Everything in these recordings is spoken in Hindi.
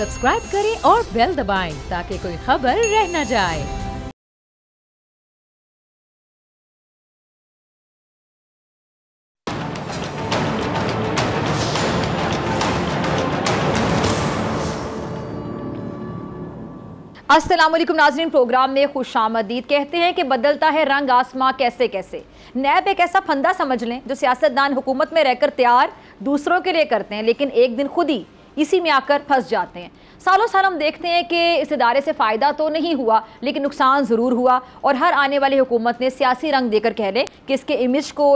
सब्सक्राइब करें और बेल दबाएं ताकि कोई खबर रह न जाए। अस्सलाम वालेकुम नाज़रीन, प्रोग्राम में खुशामदीद। कहते हैं कि बदलता है रंग आसमां कैसे कैसे। नैब एक ऐसा फंदा समझ लें जो सियासतदान हुकूमत में रहकर तैयार दूसरों के लिए करते हैं, लेकिन एक दिन खुद ही इसी में आकर फंस जाते हैं। सालों साल हम देखते हैं कि इस इदारे से फ़ायदा तो नहीं हुआ, लेकिन नुकसान ज़रूर हुआ, और हर आने वाली हुकूमत ने सियासी रंग देकर कह लें कि इसके इमेज को,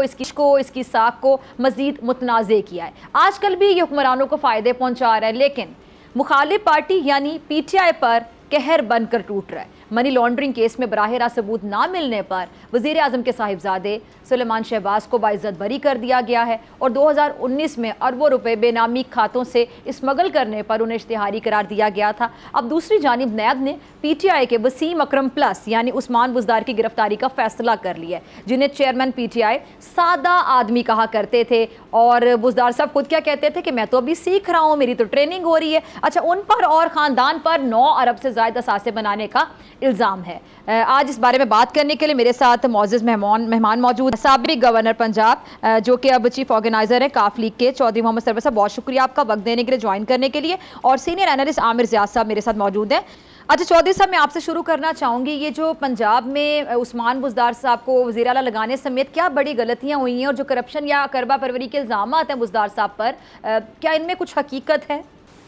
इसकी साख को मज़ीद मुतनाज़े किया है। आजकल भी ये हुक्मरानों को फ़ायदे पहुँचा रहा है, लेकिन मुखालिफ पार्टी यानी PTI पर कहर बनकर टूट रहा है। मनी लॉन्ड्रिंग केस में बराह रास्त सबूत ना मिलने पर वज़ीर आज़म के साहिबजादे सुलेमान शहबाज को बाइज्जत बरी कर दिया गया है, और 2019 में अरबों रुपए बेनामी खातों से स्मगल करने पर उन्हें इश्तिहारी करार दिया गया था। अब दूसरी जानिब नैब ने PTI के वसीम अकरम प्लस यानी उस्मान बुज़दार की गिरफ्तारी का फैसला कर लिया है, जिन्हें चेयरमैन PTI सादा आदमी कहा करते थे। और बुज़दार साहब खुद क्या कहते थे कि मैं तो अभी सीख रहा हूँ, मेरी तो ट्रेनिंग हो रही है। अच्छा, उन पर और ख़ानदान पर 9 अरब से ज़ायद असासे बनाने का इल्ज़ाम है। आज इस बारे में बात करने के लिए मेरे साथ मोअज़्ज़ज़ मेहमान मौजूद, साबिक़ गवर्नर पंजाब जो कि अब चीफ ऑर्गेनाइजर हैं काफ लीग के, चौधरी मोहम्मद सरवर साहब, बहुत शुक्रिया आपका वक्त देने के लिए, ज्वाइन करने के लिए। और सीनियर एनालिस्ट आमिर ज़ियाद साहब मेरे साथ मौजूद हैं। अच्छा चौधरी साहब, मैं आपसे शुरू करना चाहूँगी, ये जो पंजाब में उस्मान बुज़दार साहब को वज़ीर आला लगाने समेत क्या बड़ी गलतियाँ हुई हैं, और जो करप्शन या करबा परवरी के इल्ज़ाम हैं बुज़दार साहब पर, क्या इनमें कुछ हकीकत है?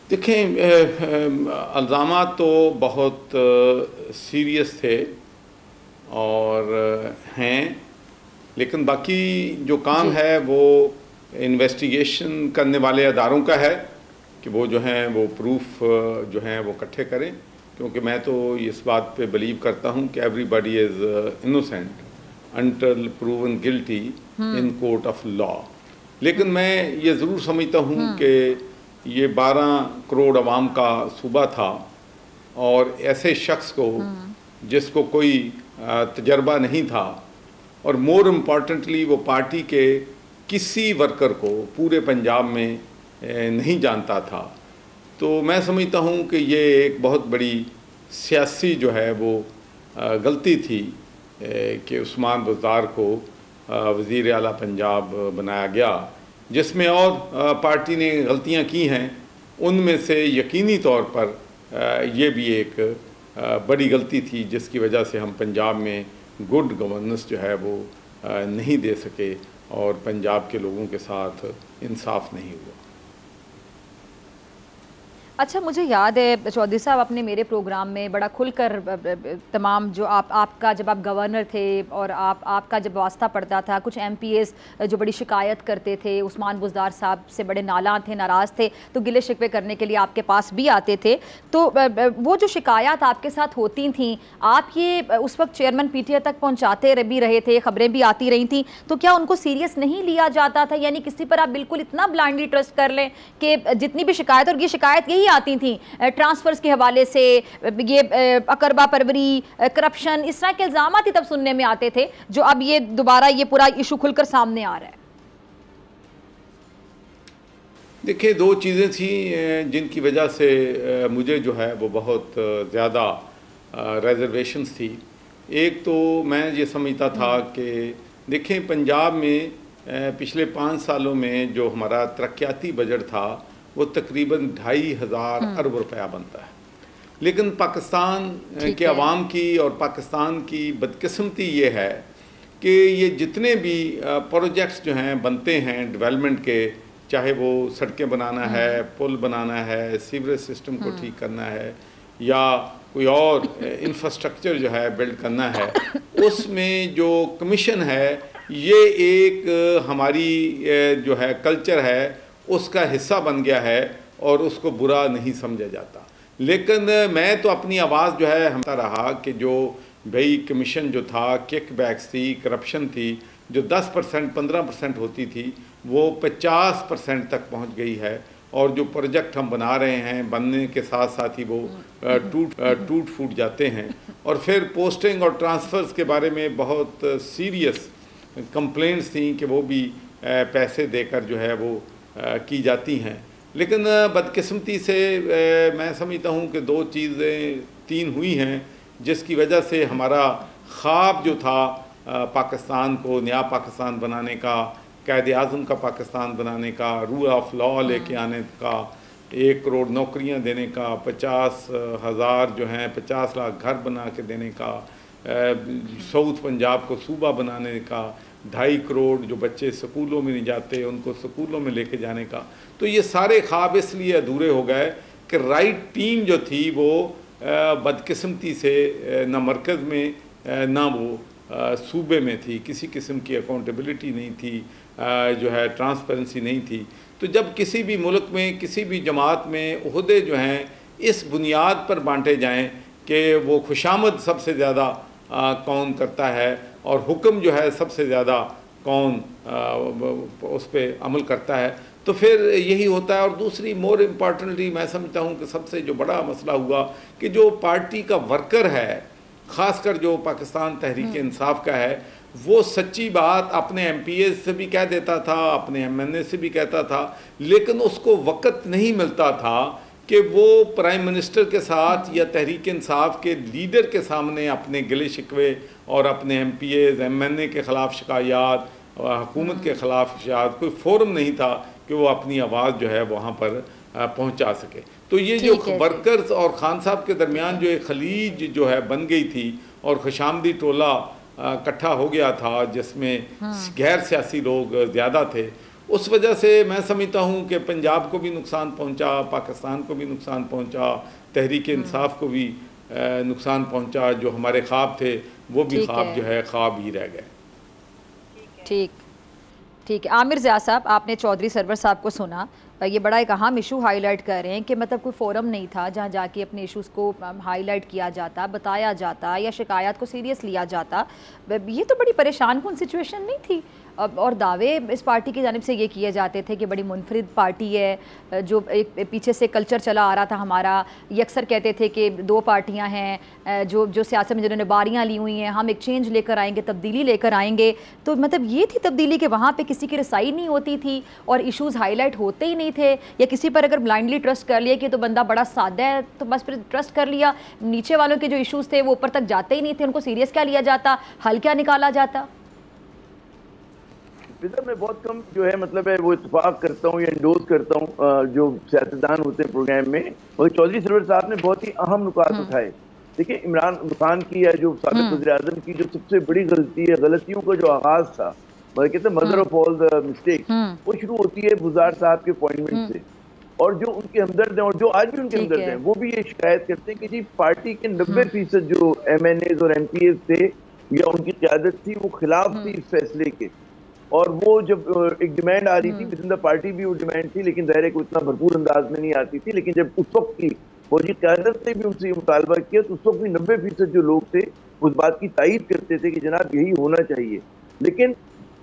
देखें, इल्ज़ामात तो बहुत सीरियस थे और हैं, लेकिन बाकी जो काम है वो इन्वेस्टिगेशन करने वाले अदारों का है कि वो जो हैं वो प्रूफ जो हैं वो इकट्ठे करें, क्योंकि मैं तो इस बात पे बिलीव करता हूँ कि everybody is innocent until proven guilty in court of law. लेकिन मैं ये ज़रूर समझता हूँ कि ये 12 करोड़ अवाम का सूबा था, और ऐसे शख्स को जिसको कोई तजर्बा नहीं था, और मोर इम्पॉर्टेंटली वो पार्टी के किसी वर्कर को पूरे पंजाब में नहीं जानता था, तो मैं समझता हूँ कि ये एक बहुत बड़ी सियासी जो है वो गलती थी कि उस्मान बुज़दार को वज़ीर आला पंजाब बनाया गया। जिसमें और पार्टी ने गलतियां की हैं, उनमें से यकीनी तौर पर ये भी एक बड़ी गलती थी जिसकी वजह से हम पंजाब में गुड गवर्नेंस जो है वो नहीं दे सके, और पंजाब के लोगों के साथ इंसाफ नहीं हुआ। अच्छा, मुझे याद है चौधरी साहब, आपने मेरे प्रोग्राम में बड़ा खुलकर तमाम जो आपका जब आप गवर्नर थे और आपका जब वास्ता पड़ता था, कुछ MPs जो बड़ी शिकायत करते थे, उस्मान बुज़दार साहब से बड़े नाला थे, नाराज़ थे, तो गिले शिकवे करने के लिए आपके पास भी आते थे। तो वो जो शिकायत आपके साथ होती थी, आप ये उस वक्त चेयरमैन PTI तक पहुँचाते भी रहे थे, ख़बरें भी आती रही थी, तो क्या उनको सीरियस नहीं लिया जाता था? यानी किसी पर आप बिल्कुल इतना ब्लाइंडली ट्रस्ट कर लें कि जितनी भी शिकायत, और ये शिकायत यही आती थी ट्रांसफर्स के हवाले से, ये अकरबा परवरी, करप्शन, इस तरह के इल्जाम ही तब सुनने में आते थे, जो अब ये दोबारा ये पूरा इशू खुलकर सामने आ रहा है। देखिए, 2 चीज़ें थी जिनकी वजह से मुझे जो है वो बहुत ज़्यादा रिजर्वेशंस थी। एक तो मैं ये समझता था कि देखें, पंजाब में पिछले 5 सालों में जो हमारा तरक्याती बजट था वो तकरीबन 2,500 अरब रुपया बनता है, लेकिन पाकिस्तान के अवाम की और पाकिस्तान की बदकिस्मती ये है कि ये जितने भी प्रोजेक्ट्स जो हैं बनते हैं डेवलपमेंट के, चाहे वो सड़कें बनाना है, पुल बनाना है, सीवरेज सिस्टम को ठीक करना है, या कोई और इंफ्रास्ट्रक्चर जो है बिल्ड करना है, उसमें जो कमीशन है ये एक हमारी जो है कल्चर है उसका हिस्सा बन गया है, और उसको बुरा नहीं समझा जाता। लेकिन मैं तो अपनी आवाज़ जो है हमता रहा कि जो भाई कमीशन जो था, किकबैक्स थी, करप्शन थी, जो 10% 15% होती थी वो 50% तक पहुंच गई है, और जो प्रोजेक्ट हम बना रहे हैं बनने के साथ साथ ही वो टूट फूट जाते हैं। और फिर पोस्टिंग और ट्रांसफ़र्स के बारे में बहुत सीरियस कंप्लेंट्स थी कि वो भी पैसे देकर जो है वो की जाती हैं। लेकिन बदकिस्मती से मैं समझता हूँ कि दो चीज़ें तीन हुई हैं जिसकी वजह से हमारा ख्वाब जो था पाकिस्तान को नया पाकिस्तान बनाने का, क़ायद आज़म का पाकिस्तान बनाने का, रूल ऑफ लॉ लेके आने का, 1 करोड़ नौकरियां देने का, 50,000 जो हैं 50 लाख घर बना के देने का, साउथ पंजाब को सूबा बनाने का, 2.5 करोड़ जो बच्चे स्कूलों में नहीं जाते उनको स्कूलों में लेके जाने का, तो ये सारे ख्वाब इसलिए अधूरे हो गए कि राइट टीम जो थी वो बदकिस्मती से ना मरकज़ में ना वो सूबे में थी, किसी किस्म की अकाउंटेबिलिटी नहीं थी, जो है ट्रांसपेरेंसी नहीं थी। तो जब किसी भी मुल्क में किसी भी जमात में ओहदे जो हैं इस बुनियाद पर बांटे जाएं कि वो खुशामद सबसे ज़्यादा कौन करता है और हुक्म जो है सबसे ज़्यादा कौन उस पर अमल करता है, तो फिर यही होता है। और दूसरी मोर इम्पॉर्टेंटली मैं समझता हूँ कि सबसे जो बड़ा मसला हुआ कि जो पार्टी का वर्कर है, ख़ासकर जो पाकिस्तान तहरीक इंसाफ का है, वो सच्ची बात अपने MPA से भी कह देता था, अपने MNA से भी कहता था, लेकिन उसको वक़्त नहीं मिलता था कि वो प्राइम मिनिस्टर के साथ या तहरीक इंसाफ के लीडर के सामने अपने गिले शिकवे और अपने MPAs MNA के ख़िलाफ़ शिकायत, हुकूमत के ख़िलाफ़ शिकायत, कोई फोरम नहीं था कि वो अपनी आवाज़ जो है वहाँ पर पहुँचा सके। तो ये जो वर्कर्स और खान साहब के दरमियान जो एक खलीज जो है बन गई थी और खुशामदी टोला इकट्ठा हो गया था जिसमें गैर सियासी लोग ज़्यादा थे, उस वजह से मैं समझता हूँ कि पंजाब को भी नुकसान पहुँचा, पाकिस्तान को भी नुकसान पहुँचा, तहरीक इंसाफ को भी नुकसान पहुँचा। जो हमारे ख्वाब थे वो भी ख्वाब जो है ख्वाब ही रह गए। ठीक है। आमिर ज़िया साहब, आपने चौधरी सरवर साहब को सुना, ये बड़ा एक अहम इशू हाईलाइट कर रहे हैं कि मतलब कोई फोरम नहीं था जहां जाके अपने इश्यूज़ को हाईलाइट किया जाता, बताया जाता या शिकायत को सीरियस लिया जाता। ये तो बड़ी परेशान कुन सिचुएशन नहीं थी। और दावे इस पार्टी की जानिब से ये किए जाते थे कि बड़ी मुनफरिद पार्टी है, जो एक पीछे से कल्चर चला आ रहा था हमारा। ये अक्सर कहते थे कि 2 पार्टियां हैं जो सियासत में जिन्होंने बारियां ली हुई हैं, हम एक चेंज लेकर आएंगे, तब्दीली लेकर आएंगे। तो मतलब ये थी तब्दीली कि वहाँ पे किसी की रसाई नहीं होती थी और इशूज़ हाईलाइट होते ही नहीं थे, या किसी पर अगर ब्लाइंडली ट्रस्ट कर लिया कि तो बंदा बड़ा सादा है तो बस फिर ट्रस्ट कर लिया, नीचे वालों के जो इशूज़ थे वो ऊपर तक जाते ही नहीं थे, उनको सीरियस क्या लिया जाता, हल क्या निकाला जाता। मैं बहुत कम जो है मतलब है वो इत्तेफाक करता हूँ या इंडोज करता हूँ जो सियासतदान होते हैं प्रोग्राम में, और चौधरी सरवर साहब ने बहुत ही अहम नुकात उठाए। देखिए, इमरान खान की या जो साबिक़ वज़ीर-ए-आज़म की जो सबसे बड़ी गलती है, गलतियों का जो आगाज था, मतलब कहते हैं mother of all the mistakes, वो शुरू होती है बुज़दार साहब के अपॉइंटमेंट से। और जो उनके हमदर्द हैं और जो आज भी उनके हमदर्द हैं, वो भी ये शिकायत करते हैं कि जी पार्टी के 90% जो MNAs और MPAs थे या उनकी क़यादत थी वो खिलाफ थी इस फैसले के। और वो जब एक डिमांड आ रही थी विद इन द पार्टी भी वो डिमांड थी, लेकिन ज़ाहिर है कि उतना भरपूर अंदाज में नहीं आती थी। लेकिन जब उस वक्त की फौजी क़यादत ने भी उनसे मुतालबा किया तो उस वक्त भी 90% जो लोग थे उस बात की तायीद करते थे कि जनाब यही होना चाहिए। लेकिन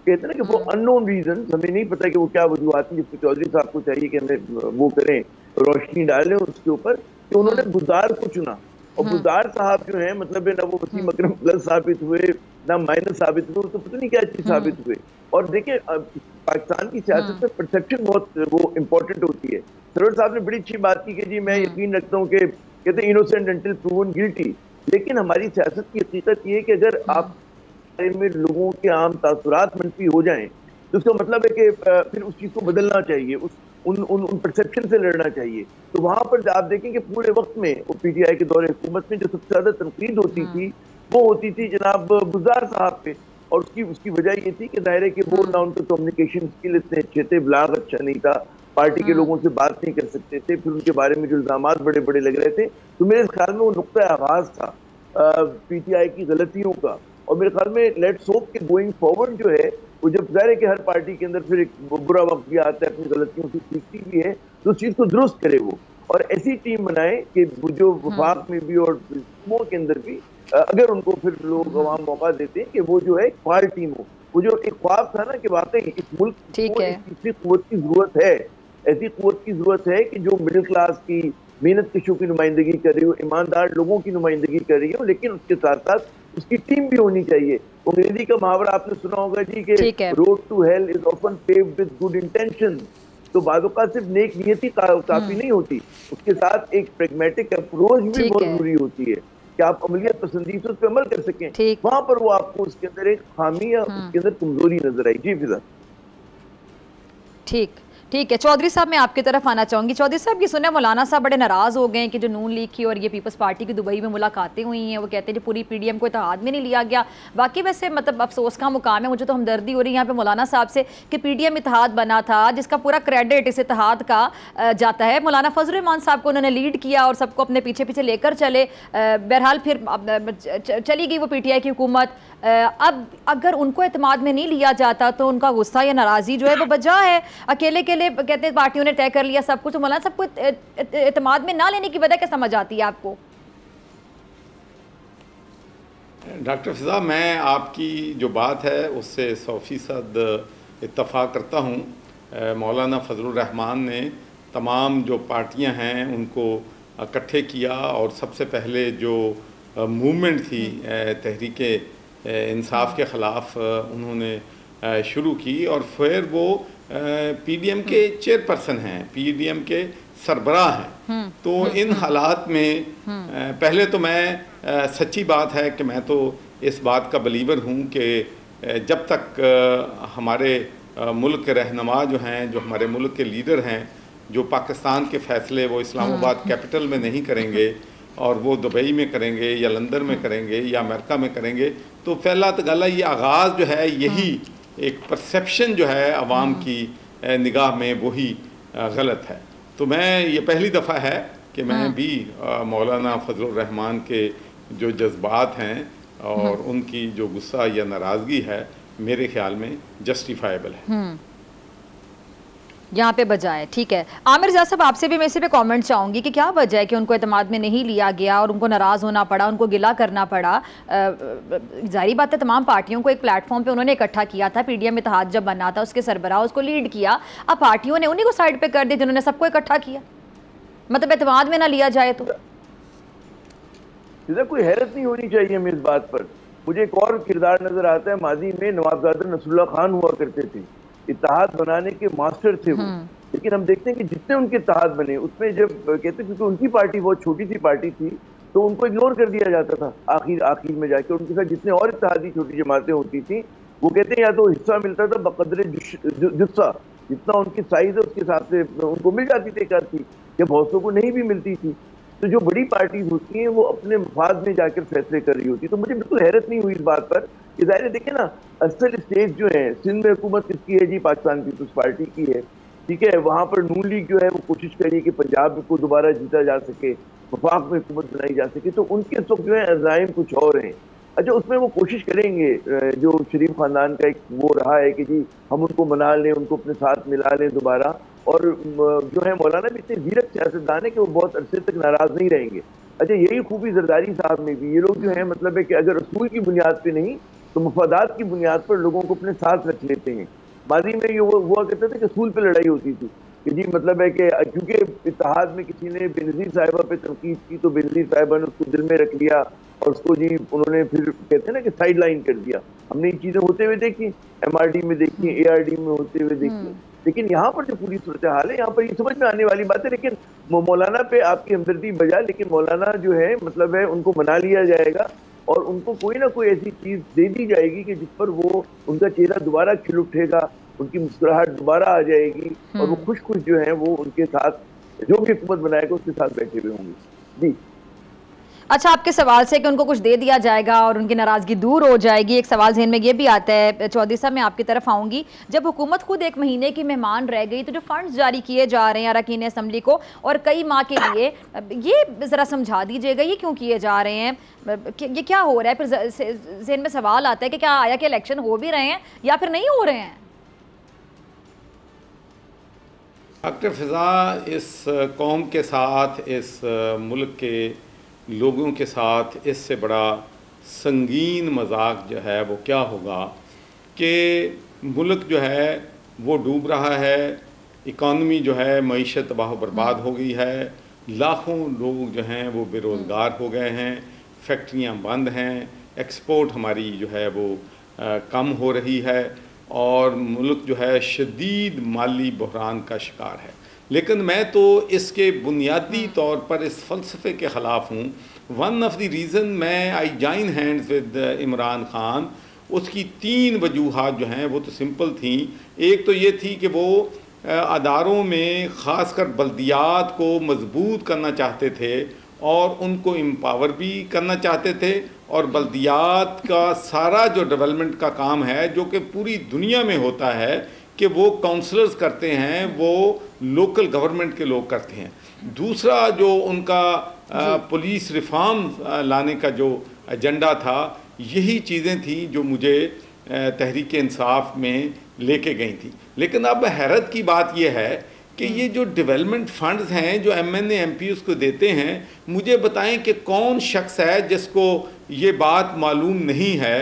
कहते हैं ना कि वो अननोन रीजन, हमें नहीं पता कि वो क्या वजूहत थी, जिसको चौधरी साहब को चाहिए कि हमें वो करें, रोशनी डालें उसके ऊपर, कि उन्होंने बुज़दार को चुना। और बुज़दार साहब जो है मतलब ना वो वसीम अकरम प्लस साबित हुए ना माइनस साबित हुए, तो पता नहीं क्या चीज़ साबित हुए। और देखिए, पाकिस्तान की सियासत में परसेप्शन बहुत वो इम्पोर्टेंट होती है। सरवर साहब ने बड़ी अच्छी बात की कि जी मैं यकीन रखता हूँ कि कहते हैं इनोसेंट अंटिल प्रूवन गिल्टी, लेकिन हमारी सियासत की हकीकत ये है कि अगर आप में लोगों के आम तासुरात मनफी हो जाएं तो उसका मतलब है कि फिर उस चीज़ को बदलना चाहिए, उन परसेप्शन से लड़ना चाहिए। तो वहाँ पर आप देखें कि पूरे वक्त में वो PTI के दौरे हुकूमत में जो सबसे ज़्यादा तनकीद होती थी वो होती थी जनाब बुज़दार साहब पे। और उसकी वजह ये थी कि ज़ाहिर है कि वो ना उनके कम्युनिकेशन स्किल इतने अच्छे थे, ब्लाग अच्छा नहीं था, पार्टी के लोगों से बात नहीं कर सकते थे, फिर उनके बारे में जो इल्ज़ामात बड़े बड़े लग रहे थे। तो मेरे ख्याल में वो नुक्ता आगाज़ था PTI की गलतियों का। और मेरे ख्याल में लेट्स होप कि गोइंग फॉरवर्ड जो है वो, जब ज़ाहिर है कि हर पार्टी के अंदर फिर एक बुरा वक्त भी आता है, अपनी गलतियों से सीखती भी है, तो उस चीज़ को दुरुस्त करे वो, और ऐसी टीम बनाए कि जो वफाक में भी और सूबों के अंदर भी अगर उनको फिर लोग वहाँ मौका देते हैं कि वो जो है फार टीम हो। वो जो एक ख्वाब था ना कि वाकई इस मुल्क को ऐसी क़ुव्वत की ज़रूरत है, ऐसी क़ुव्वत की ज़रूरत है कि जो मिडिल क्लास की मेहनत कशों की नुमाइंदगी कर रही हो, ईमानदार लोगों की नुमाइंदगी कर रही हो, लेकिन उसके साथ साथ उसकी टीम भी होनी चाहिए। अंग्रेजी का मुहावरा आपने सुना होगा जी कि road to hell is often paved with good intention. तो बाद औक़ात सिर्फ नेक नियति काफी नहीं होती, उसके साथ एक प्रैग्मेटिक अप्रोच भी बहुत जरूरी होती है कि आप अमलियत पसंदी से उस पर अमल कर सकें। वहां पर वो आपको उसके अंदर एक खामी या उसके अंदर कमजोरी नजर आई। जी फिजा। ठीक है चौधरी साहब, मैं आपकी तरफ आना चाहूँगी। चौधरी साहब, ये सुना मौलाना साहब बड़े नाराज़ हो गए हैं कि जो नून लीग की और ये पीपल्स पार्टी की दुबई में मुलाकातें हुई हैं, वो कहते हैं कि पूरी पीडीएम को इत्तेहाद में नहीं लिया गया। बाकी वैसे मतलब अफसोस का मुकाम है, मुझे तो हमदर्दी हो रही है यहाँ पे मौलाना साहब से कि पीडीएम इत्तेहाद बना था जिसका पूरा क्रेडिट इस इत्तेहाद का जाता है। मौलाना फजल रहमान साहब को उन्होंने लीड किया और सबको अपने पीछे पीछे लेकर चले। बहरहाल फिर चली गई वो पीटीआई की हुकूमत। अब अगर उनको एतमाद में नहीं लिया जाता तो उनका गुस्सा या नाराज़गी जो है वो बजा है। अकेले कहते हैं पार्टियों ने तय कर लिया सब कुछ, तो मौलाना सबको एतमाद में ना लेने की वजह क्या समझ आती है आपको? डॉक्टर फिजा, मैं आपकी जो बात है उससे 100% इत्तफाक करता हूँ। मौलाना फजल रहमान ने तमाम जो पार्टियां हैं उनको इकट्ठे किया और सबसे पहले जो मूवमेंट थी तहरीक इंसाफ के ख़िलाफ़ उन्होंने शुरू की और फिर वो पीडीएम के चेयरपर्सन हैं, पीडीएम के सरबराह हैं। तो इन हालात में पहले तो मैं सच्ची बात है कि मैं तो इस बात का बिलीवर हूँ कि जब तक हमारे मुल्क के रहनुमा जो हैं, जो हमारे मुल्क के लीडर हैं, जो पाकिस्तान के फ़ैसले वो इस्लामाबाद कैपिटल में नहीं करेंगे और वो दुबई में करेंगे या लंदन में करेंगे या अमेरिका में करेंगे, तो पहला तो गला ये आगाज़ जो है यही एक परसेप्शन जो है आवाम की निगाह में वही गलत है। तो मैं ये पहली दफ़ा है कि मैं भी मौलाना फजल रहमान के जो जज्बात हैं और उनकी जो गुस्सा या नाराज़गी है मेरे ख्याल में जस्टिफाइबल है। यहाँ पे बजाय ठीक है। आमिर रज़ा साहब, आपसे भी मैं इसी पे कमेंट चाहूँगी कि क्या वजह है कि उनको एतमाद में नहीं लिया गया और उनको नाराज़ होना पड़ा, उनको गिला करना पड़ा। जाहिर बात है तमाम पार्टियों को एक प्लेटफॉर्म पे उन्होंने इकट्ठा किया था, पीडीएम इत्तेहाद जब बना था उसके सरबराह उसको लीड किया। अब पार्टियों ने उन्हीं को साइड पे कर दिया जिन्होंने सबको इकट्ठा किया, मतलब एतमाद में ना लिया जाए तो कोई हैरत नहीं होनी चाहिए हमें इस बात पर। मुझे एक और किरदार नजर आता है, माजी में नवाबजादा नसरुल्लाह खान हुआ करते थे, इत्तेहाद बनाने के मास्टर थे वो। लेकिन हम देखते हैं कि जितने उनके इत्तेहाद बने उसमें जब कहते हैं क्योंकि उनकी पार्टी बहुत छोटी सी पार्टी थी तो उनको इग्नोर कर दिया जाता था। आखिर में जाके उनके साथ जितने और इत्तेहादी छोटी जमातें होती थी वो कहते हैं या तो हिस्सा मिलता था बकदरे जुस्सा, जितना उनकी साइज है उसके हिसाब से उनको मिल जाती थी एक आध चीज, जब हौसलों को नहीं भी मिलती थी। तो जो बड़ी पार्टीज होती हैं वो अपने मफाद में जाकर फैसले कर रही होती। तो मुझे बिल्कुल हैरत नहीं हुई इस बात पर कि ज़ाहिर है देखें ना, असल स्टेज जो है सिंध में हुकूमत किसकी है जी, पाकिस्तान पीपल्स पार्टी की है, ठीक है। वहाँ पर नून लीग जो है वो कोशिश करिए कि पंजाब को दोबारा जीता जा सके, वफाक में हुकूमत बनाई जा सके। तो उनके इस वक्त जो है अज़ाइम कुछ और हैं। अच्छा, उसमें वो कोशिश करेंगे, जो शरीफ खानदान का एक वो रहा है कि जी हम उनको मना लें, उनको अपने साथ मिला लें दोबारा। और जो है मौलाना भी इतने जीरक सियासतदान है कि वो बहुत अरसे तक नाराज नहीं रहेंगे। अच्छा, यही खूबी जरदारी साहब में भी, ये लोग जो है मतलब है कि अगर असूल की बुनियाद पे नहीं तो मफादात की बुनियाद पर लोगों को अपने साथ रख लेते हैं। माजी में ये हुआ करते थे कि असूल पे लड़ाई होती थी कि जी मतलब है कि क्योंकि इत्तेहाद में किसी ने बेनज़ीर साहिबा पे तनकीद की तो बेनज़ीर साहिबा ने उसको दिल में रख लिया और उसको जी उन्होंने फिर कहते हैं ना कि साइड लाइन कर दिया। हमने ये चीज़ें होते हुए देखी, MRD में देखी, ARD में होते हुए देखी। लेकिन यहाँ पर जो पूरी सूरत हाल है यहाँ पर ये समझ में आने वाली बात है। लेकिन मौलाना पे आपकी हमदर्दी बजा, लेकिन मौलाना जो है मतलब है उनको मना लिया जाएगा और उनको कोई ना कोई ऐसी चीज़ दे दी जाएगी कि जिस पर वो उनका चेहरा दोबारा खिल उठेगा, उनकी मुस्कुराहट दोबारा आ जाएगी और वो खुश खुश जो है वो उनके साथ जो भी हुकूमत बनाएगा उसके साथ बैठे हुए होंगे। जी अच्छा, आपके सवाल से कि उनको कुछ दे दिया जाएगा और उनकी नाराज़गी दूर हो जाएगी, एक सवाल जहन में ये भी आता है। चौधरी साहब, मैं आपकी तरफ आऊँगी। जब हुकूमत खुद एक महीने की मेहमान रह गई तो जो फंड्स जारी किए जा रहे हैं अरकान असम्बली को और कई माह के लिए, ये ज़रा समझा दीजिएगा ये क्यों किए जा रहे हैं, ये क्या हो रहा है? फिर जहन में सवाल आता है कि क्या आया कि इलेक्शन हो भी रहे हैं या फिर नहीं हो रहे हैं? डॉक्टर फिजा, इस कौम के साथ, इस मुल्क के लोगों के साथ इससे बड़ा संगीन मजाक जो है वो क्या होगा कि मुल्क जो है वो डूब रहा है, इकॉनमी जो है मईशत तबाह बर्बाद हो गई है, लाखों लोग जो हैं वो बेरोज़गार हो गए हैं, फैक्ट्रियां बंद हैं, एक्सपोर्ट हमारी जो है वो कम हो रही है। और मुल्क जो है शदीद माली बहरान का शिकार है। लेकिन मैं तो इसके बुनियादी तौर पर इस फ़लसफ़े के ख़िलाफ़ हूँ। वन ऑफ द रीज़न मैं I join hands with Imran Khan, उसकी 3 वजूहात जो हैं वो तो सिंपल थी। एक तो ये थी कि वो अदारों में ख़ासकर बल्दियात को मजबूत करना चाहते थे और उनको एम्पावर भी करना चाहते थे, और बल्दियात का सारा जो डेवलपमेंट का काम है जो कि पूरी दुनिया में होता है कि वो काउंसलर्स करते हैं, वो लोकल गवर्नमेंट के लोग करते हैं। दूसरा जो उनका पुलिस रिफॉर्म लाने का जो एजेंडा था, यही चीज़ें थी जो मुझे तहरीक इंसाफ में लेके गई थी। लेकिन अब हैरत की बात यह है कि ये जो डेवलपमेंट फंड्स हैं जो MNA MPs को देते हैं, मुझे बताएं कि कौन शख्स है जिसको ये बात मालूम नहीं है।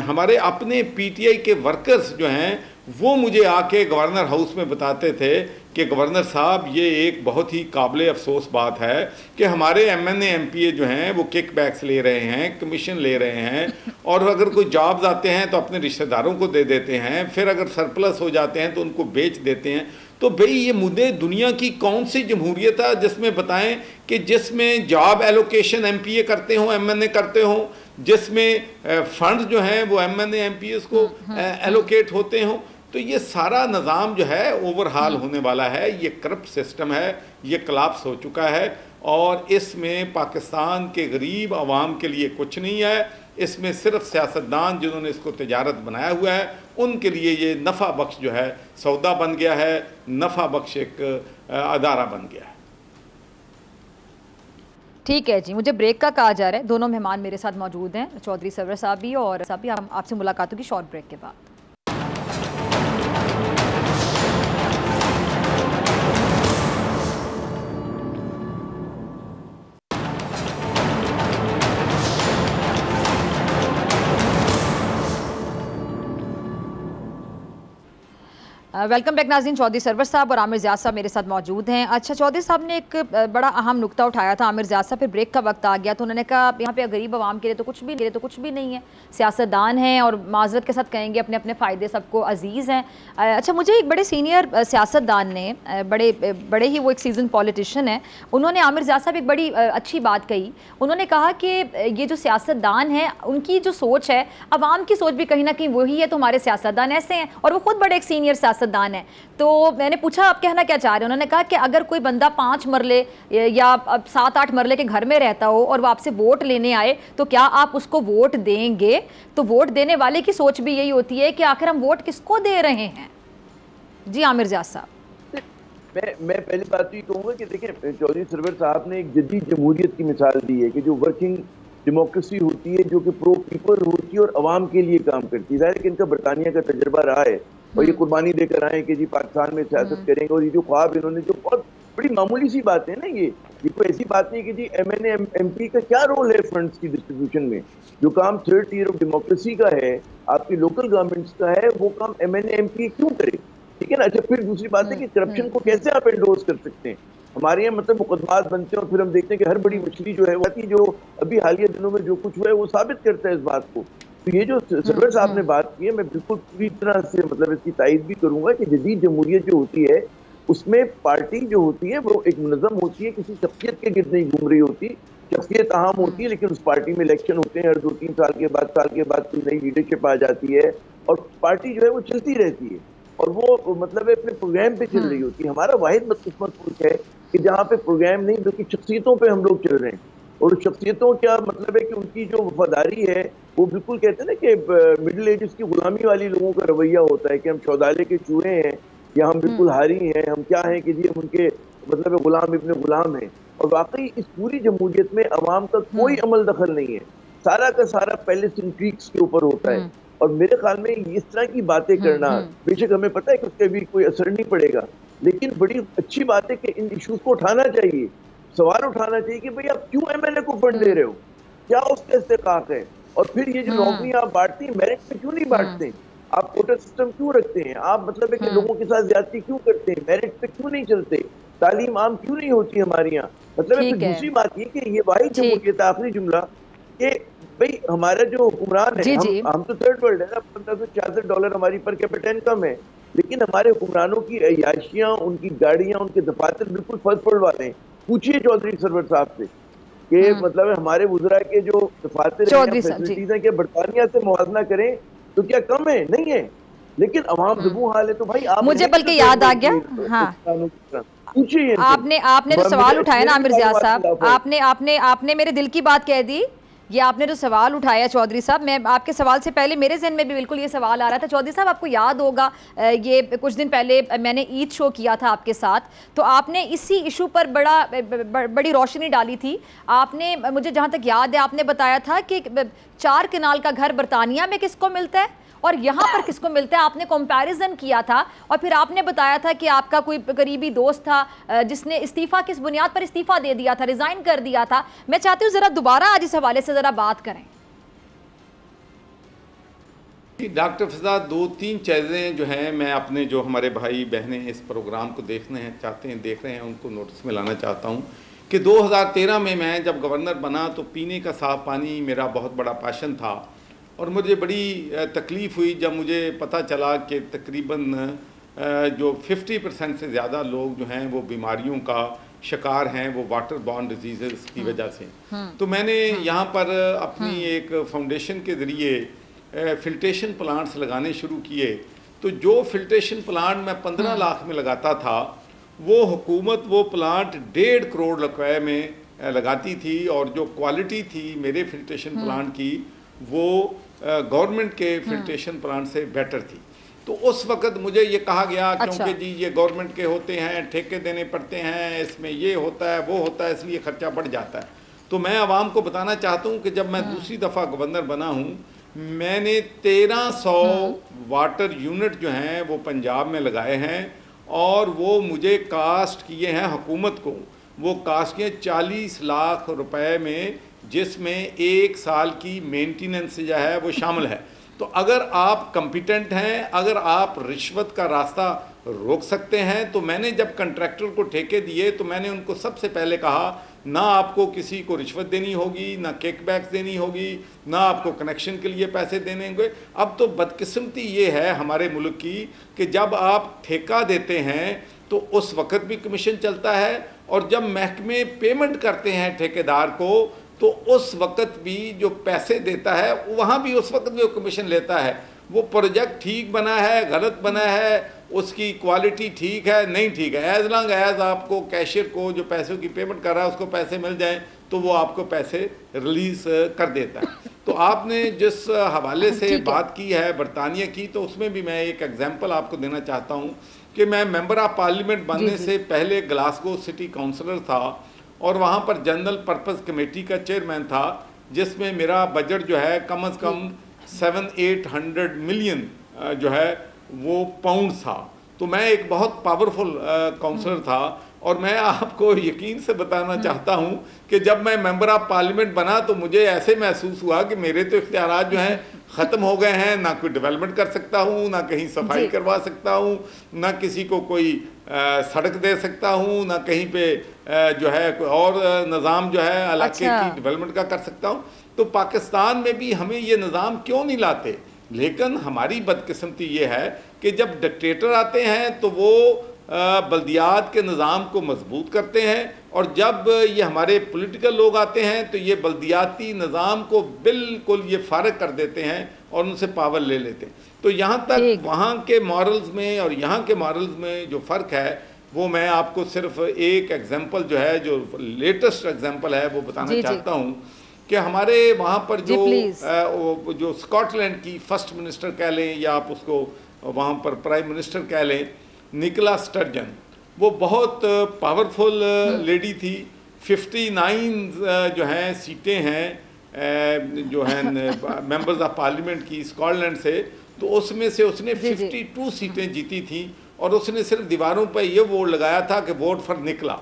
हमारे अपने PTI के वर्कर्स जो हैं वो मुझे आके गवर्नर हाउस में बताते थे कि गवर्नर साहब ये एक बहुत ही काबिल अफसोस बात है कि हमारे MNA MPA जो हैं वो किक बैक्स ले रहे हैं, कमीशन ले रहे हैं, और अगर कोई जॉब्स आते हैं तो अपने रिश्तेदारों को दे देते हैं, फिर अगर सरप्लस हो जाते हैं तो उनको बेच देते हैं। तो भाई ये मुद्दे दुनिया की कौन सी जमहूरियत है जिसमें बताएं कि जिसमें जॉब एलोकेशन MPA करते हों, MNA करते हों, जिसमें फंड जो हैं वो MNA MPs को एलोकेट होते हों। तो ये सारा निज़ाम जो है ओवरहाल होने वाला है। ये करप्ट सिस्टम है, ये कोलैप्स हो चुका है, और इसमें पाकिस्तान के गरीब आवाम के लिए कुछ नहीं है। इसमें सिर्फ सियासतदान जिन्होंने इसको तिजारत बनाया हुआ है उनके लिए ये नफ़ा बख्श जो है सौदा बन गया है, नफ़ा बख्श एक अदारा बन गया है। ठीक है जी, मुझे ब्रेक का कहा जा रहा है। दोनों मेहमान मेरे साथ मौजूद हैं, चौधरी सरवर साहब भी और साहब भी। हम आपसे मुलाकात होगी शॉर्ट ब्रेक के बाद। वेलकम बैक नाज़रीन। चौधरी सरवर साहब और आमिर ज़ियाद साहब मेरे साथ मौजूद हैं। अच्छा, चौधरी साहब ने एक बड़ा अहम नुक्ता उठाया था, आमिर ज़ियाद साहब, फिर ब्रेक का वक्त आ गया तो उन्होंने कहा यहाँ पे गरीब आवाम के लिए तो कुछ भी नहीं है, सियासतदान हैं और माजरत के साथ कहेंगे अपने अपने फ़ायदे सबको अजीज़ हैं। अच्छा, मुझे एक बड़े सीनियर सियासतदान ने, बड़े ही वो एक सीजन पॉलिटिशियन है, उन्होंने, आमिर ज़ियाद साहब, एक बड़ी अच्छी बात कही। उन्होंने कहा कि ये जो सियासतदान हैं उनकी जो सोच है, आवाम की सोच भी कहीं ना कहीं वही है, तो हमारे सियासतदान ऐसे हैं, और वो खुद बड़े एक सीनियर सियासतदान है। तो मैंने पूछा आप कहना क्या चाह रहे हैं? उन्होंने कहा कि अगर कोई बंदा 5 मरले या 7-8 मरले के घर में रहता हो और वो आपसे वोट लेने आए तो क्या आप उसको वोट देंगे? तो वोट देने वाले की सोच भी यही होती है कि आखिर हम वोट किसको दे रहे हैं। जी आमिर ज़ियाद साहब। मैं पहली बात तो ये कहूँगा कि देखिए, चौधरी सरवर साहब ने एक जदीद जमहूरियत की मिसाल दी है कि जो वर्किंग डेमोक्रेसी होती है, जो कि प्रो पीपल होती है और आवाम के लिए काम करती है। ज़ाहिर है कि इनका बरतानिया का तजर्बा रहा है और ये कुर्बानी देकर आए कि जी पाकिस्तान में सियासत करेंगे, और ये जो ख्वाब इन्होंने, जो बहुत बड़ी मामूली सी बात है ना, ये कोई ऐसी बात नहीं कि जी MNA MP का क्या रोल है फंड्स की डिस्ट्रीब्यूशन में। जो काम 3rd tier ऑफ डेमोक्रेसी का है, आपकी लोकल गवर्नमेंट्स का है, वो काम MNA MP क्यों करे? ठीक है ना। अच्छा, फिर दूसरी बात है कि करप्शन को कैसे आप एंडोर्स कर सकते हैं। हमारे यहाँ मतलब मुकदमात बनते हैं और फिर हम देखते हैं कि हर बड़ी मछली जो है वो, जो अभी हालिया दिनों में जो कुछ हुआ है वो साबित करता है इस बात को। तो ये जो सरवर साहब ने बात की है, मैं बिल्कुल पूरी तरह से मतलब इसकी तायद भी करूंगा कि जदीद जमहूरियत जो होती है उसमें पार्टी जो होती है वो एक मुनज़्ज़म होती है, किसी शख्सियत के गिर्द नहीं घूम रही होती। शख्सियत अहम होती है, लेकिन उस पार्टी में इलेक्शन होते हैं, हर 2-3 साल के बाद कोई नई लीडरशिप आ जाती है और पार्टी जो है वो चलती रहती है और वो मतलब अपने प्रोग्राम पे चल रही होती है। हमारा वाहिद बदकिस्मत मुल्क है कि जहाँ पे प्रोग्राम नहीं बल्कि शख्सियतों पे हम लोग चल रहे हैं। और शख्सियतों क्या मतलब है कि उनकी जो वफादारी है वो बिल्कुल कहते हैं ना कि मिडिल एजेस की गुलामी वाली लोगों का रवैया होता है कि हम चौदाले के चूहे हैं या हम बिल्कुल हारी हैं, हम क्या हैं कि जी हम उनके मतलब गुलाम इब्ने गुलाम हैं। और वाकई इस पूरी जमहूरियत में अवाम का कोई अमल दखल नहीं है, सारा का सारा पैलेस इंट्रिग्स के ऊपर होता है। और मेरे ख्याल में इस तरह की बातें करना, बेशक हमें पता है कि उसका भी कोई असर नहीं पड़ेगा, लेकिन बड़ी अच्छी बात है कि इन इशूज को उठाना चाहिए, सवाल उठाना चाहिए कि भाई आप क्यों MNA को फंड दे रहे हो, क्या उसका इस्तेकाक है। और फिर ये जो नौकरी आप बांटते हैं मेरिट पे क्यों नहीं बांटते, आप कोटा सिस्टम क्यों रखते हैं, आप मतलब है कि लोगों के साथ ज्यादती क्यों करते हैं, मेरिट पे क्यों नहीं चलते, तालीम आम क्यों नहीं होती हमारे यहाँ। मतलब है दूसरी बात ये कि ये वाहिद जमहूरियत, आखिरी जुमला, कि भाई हमारा जो हुक्मरान है, जी, जी। हम तो थर्ड वर्ल्ड है ना, $1566 हमारी पर कैपिटा इनकम है, लेकिन हमारे हुक्मरानों की अय्याशियां, उनकी गाड़ियां, उनके दफातर बिल्कुल फर्स्ट वर्ल्ड वाले हैं। पूछिए चौधरी सरवर साहब से कि मतलब हमारे वुज़रा के जो दफातर हैं, फैसिलिटीज हैं, क्या बरतानिया से मुआवजा करें तो क्या कम है? नहीं है। लेकिन अवाम ज़बू हाल है। तो भाई आप मुझे बल्कि याद आ गया, हाँ, पूछिए, आपने जो सवाल उठाया ना आमिर ज़िया साहब, आपने मेरे दिल की बात कह दी। ये आपने जो सवाल उठाया चौधरी साहब, मैं आपके सवाल से पहले मेरे जहन में भी बिल्कुल ये सवाल आ रहा था। चौधरी साहब, आपको याद होगा ये कुछ दिन पहले मैंने ईद शो किया था आपके साथ, तो आपने इसी इशू पर बड़ी रोशनी डाली थी। आपने, मुझे जहाँ तक याद है, आपने बताया था कि 4 कनाल का घर बरतानिया में किसको मिलता है और यहाँ पर किसको मिलता है। आपने कंपैरिजन किया था और फिर आपने बताया था कि आपका कोई करीबी दोस्त था जिसने इस्तीफ़ा, किस बुनियाद पर इस्तीफ़ा दे दिया था, रिज़ाइन कर दिया था। मैं चाहती हूँ ज़रा दोबारा आज इस हवाले से ज़रा बात करें। डॉक्टर फ़िज़ा, 2-3 चीज़ें जो हैं मैं अपने जो हमारे भाई बहनें इस प्रोग्राम को देखने हैं चाहते हैं, देख रहे हैं, उनको नोटिस में लाना चाहता हूँ कि 2013 में मैं जब गवर्नर बना तो पीने का साफ़ पानी मेरा बहुत बड़ा पैशन था और मुझे बड़ी तकलीफ़ हुई जब मुझे पता चला कि तकरीबन जो 50% से ज़्यादा लोग जो हैं वो बीमारियों का शिकार हैं, वो वाटर बॉर्न डिजीज़ की वजह से। तो मैंने यहाँ पर अपनी एक फाउंडेशन के ज़रिए फ़िल्ट्रेशन प्लांट्स लगाने शुरू किए। तो जो फ़िल्ट्रेशन प्लांट मैं 15 लाख में लगाता था, वो हुकूमत वो प्लांट 1.5 करोड़ रुपए में लगाती थी और जो क्वालिटी थी मेरे फ़िल्ट्रेशन प्लांट की वो गवर्नमेंट के फ़िल्ट्रेशन प्लांट से बेटर थी। तो उस वक़्त मुझे ये कहा गया क्योंकि जी ये गवर्नमेंट के होते हैं, ठेके देने पड़ते हैं, इसमें ये होता है वो होता है, इसलिए ख़र्चा बढ़ जाता है। तो मैं आवाम को बताना चाहता हूँ कि जब मैं दूसरी दफ़ा गवर्नर बना हूँ, मैंने 1300 वाटर यूनिट जो हैं वो पंजाब में लगाए हैं और वो मुझे कास्ट किए हैं, हुकूमत को वो कास्ट किए 40 लाख रुपए में, जिसमें 1 साल की मेंटेनेंस जो है वो शामिल है। तो अगर आप कॉम्पिटेंट हैं, अगर आप रिश्वत का रास्ता रोक सकते हैं, तो मैंने जब कंट्रैक्टर को ठेके दिए तो मैंने उनको सबसे पहले कहा ना आपको किसी को रिश्वत देनी होगी, ना किकबैक्स देनी होगी, ना आपको कनेक्शन के लिए पैसे देने होंगे। अब तो बदकिस्मती ये है हमारे मुल्क की कि जब आप ठेका देते हैं तो उस वक़्त भी कमीशन चलता है और जब महकमे पेमेंट करते हैं ठेकेदार को तो उस वक़्त भी जो पैसे देता है वहाँ भी उस वक़्त भी वो कमीशन लेता है। वो प्रोजेक्ट ठीक बना है, गलत बना है, उसकी क्वालिटी ठीक है, नहीं ठीक है, एज लॉन्ग एज आपको कैशियर को जो पैसों की पेमेंट कर रहा है उसको पैसे मिल जाएं तो वो आपको पैसे रिलीज़ कर देता है। तो आपने जिस हवाले से बात की है बरतानिया की, तो उसमें भी मैं एक एग्जांपल आपको देना चाहता हूँ कि मैं मेंबर ऑफ पार्लियामेंट बनने से पहले ग्लासगो सिटी काउंसलर था और वहाँ पर जनरल पर्पस कमेटी का चेयरमैन था, जिसमें मेरा बजट जो है कम से कम 700-800 मिलियन जो है वो पाउंड था। तो मैं एक बहुत पावरफुल काउंसलर था और मैं आपको यकीन से बताना चाहता हूं कि जब मैं मेंबर ऑफ पार्लियामेंट बना तो मुझे ऐसे महसूस हुआ कि मेरे तो इख्तियारात जो हैं ख़त्म हो गए हैं, ना कोई डेवलपमेंट कर सकता हूं, ना कहीं सफाई करवा सकता हूं, ना किसी को कोई सड़क दे सकता हूं, ना कहीं पे जो है कोई और निज़ाम जो है इलाके की डेवलपमेंट का कर सकता हूं। तो पाकिस्तान में भी हमें ये निज़ाम क्यों नहीं लाते? लेकिन हमारी बदकिस्मती ये है कि जब डिक्टेटर आते हैं तो वो बल्दियात के निज़ाम को मजबूत करते हैं और जब ये हमारे पॉलिटिकल लोग आते हैं तो ये बल्दियाती निज़ाम को बिल्कुल ये फारग कर देते हैं और उनसे पावर ले लेते हैं। तो यहाँ तक वहाँ के मॉरल्स में और यहाँ के मॉरल्स में जो फ़र्क है वो मैं आपको सिर्फ एक एग्जांपल जो है, जो लेटेस्ट एग्जांपल है वो बताना चाहता हूँ कि हमारे वहाँ पर जो स्कॉटलैंड की फर्स्ट मिनिस्टर कह लें या आप उसको वहाँ पर प्राइम मिनिस्टर कह लें, निकोला स्टर्जन, वो बहुत पावरफुल लेडी थी। 59 जो हैं सीटें हैं जो हैं मेंबर्स ऑफ पार्लियामेंट की स्कॉटलैंड से, तो उसमें से उसने 52 सीटें जीती थी और उसने सिर्फ दीवारों पर ये वोट लगाया था कि वोट फॉर निकला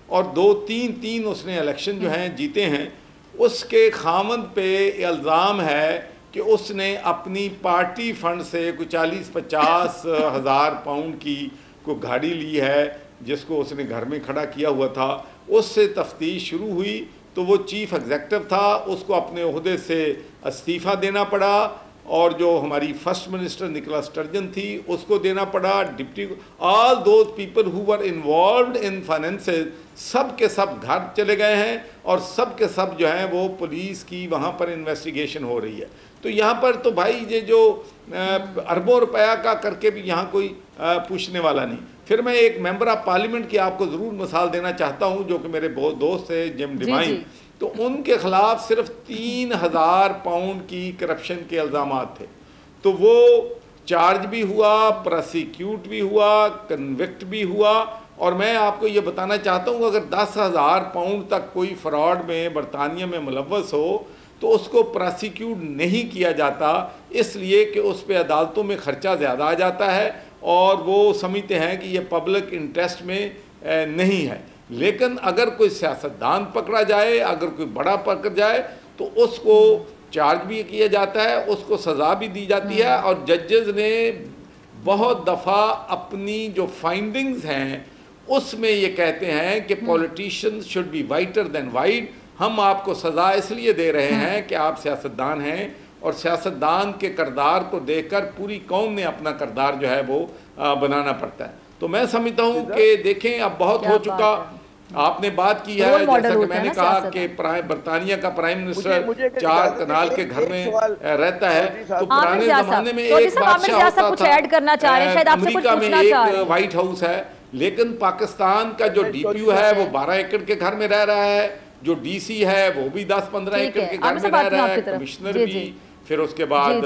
और 2-3 उसने इलेक्शन जो हैं जीते हैं। उसके खामद पे इल्ज़ाम है कि उसने अपनी पार्टी फंड से कोई 40-50 हज़ार पाउंड की कोई गाड़ी ली है जिसको उसने घर में खड़ा किया हुआ था। उससे तफ्तीश शुरू हुई तो वो चीफ एग्जेक्टिव था, उसको अपने ओहदे से इस्तीफ़ा देना पड़ा, और जो हमारी फर्स्ट मिनिस्टर निकोलस स्टर्जन थी उसको देना पड़ा, deputy, all those people who were involved in finances, सब के सब घर चले गए हैं और सब के सब जो हैं वो पुलिस की वहाँ पर इन्वेस्टिगेशन हो रही है। तो यहाँ पर तो भाई ये जो अरबों रुपया का करके भी यहाँ कोई पूछने वाला नहीं। फिर मैं एक मेंबर ऑफ पार्लियामेंट की आपको ज़रूर मिसाल देना चाहता हूँ, जो कि मेरे बहुत दोस्त है जिम डिवाइन, तो उनके खिलाफ सिर्फ 3000 पाउंड की करप्शन के इल्ज़ामात थे। तो वो चार्ज भी हुआ, प्रोसिक्यूट भी हुआ, कन्विक्ट भी हुआ। और मैं आपको ये बताना चाहता हूँ, अगर 10,000 पाउंड तक कोई फ्रॉड में बरतानिया में मुलव्वस हो तो उसको प्रोसिक्यूट नहीं किया जाता, इसलिए कि उस पर अदालतों में ख़र्चा ज़्यादा आ जाता है और वो समझते हैं कि ये पब्लिक इंटरेस्ट में नहीं है। लेकिन अगर कोई सियासतदान पकड़ा जाए, अगर कोई बड़ा पकड़ जाए, तो उसको चार्ज भी किया जाता है, उसको सज़ा भी दी जाती है। और जजेस ने बहुत दफ़ा अपनी जो फाइंडिंग्स हैं उसमें ये कहते हैं कि politicians should be whiter than wide, हम आपको सज़ा इसलिए दे रहे हैं कि आप सियासतदान हैं, और सियासतदान के किरदार को देखकर पूरी कौम ने अपना किरदार जो है वो बनाना पड़ता है। तो मैं समझता हूँ कि देखें अब बहुत हो चुका, आपने बात की है, जैसा कि मैंने कहा कि बरतानिया का प्राइम मिनिस्टर 4 कनाल के घर में रहता है, तो पुराने ज़माने में एक बादशाह होता था, अमेरिका में एक व्हाइट हाउस है, लेकिन पाकिस्तान का जो DPU है वो 12 एकड़ के घर में रह रहा है, जो DC है वो भी 10-15 एकड़ के घर में रह रहा है, कमिश्नर भी, फिर उसके बाद